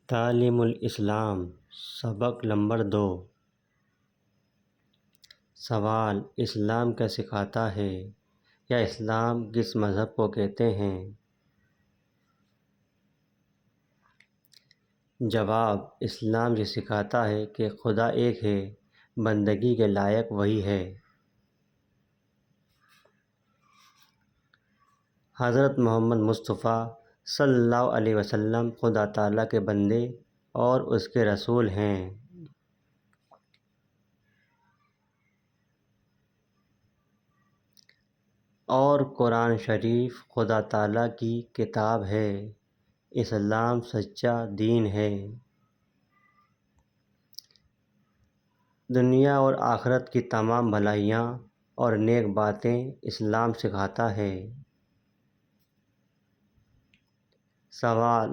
تعلیم الاسلام سبق نمبر 2۔ سوال: اسلام کیا سکھاتا ہے یا اسلام کس مذہب کو کہتے ہیں؟ جواب: اسلام یہ سکھاتا ہے کہ خدا ایک ہے، بندگی کے لائق وہی ہے۔ حضرت محمد مصطفیٰ صلی اللہ علیہ وسلم خدا تعالیٰ کے بندے اور اس کے رسول ہیں۔ اور قرآن شریف خدا تعالیٰ کی کتاب ہے۔ اسلام سچا دین ہے۔ دنیا اور آخرت کی تمام بھلائیاں اور نیک باتیں اسلام سکھاتا ہے۔ سوال: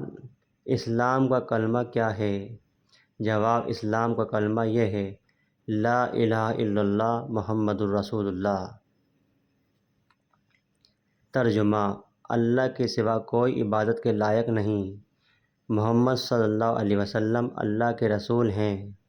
اسلام کا کلمہ کیا ہے؟ جواب: اسلام کا کلمہ یہ ہے: لا الہ الا اللہ محمد الرسول اللہ۔ ترجمہ: اللہ کے سوا کوئی عبادت کے لائق نہیں، محمد صلی اللہ علیہ وسلم اللہ کے رسول ہیں۔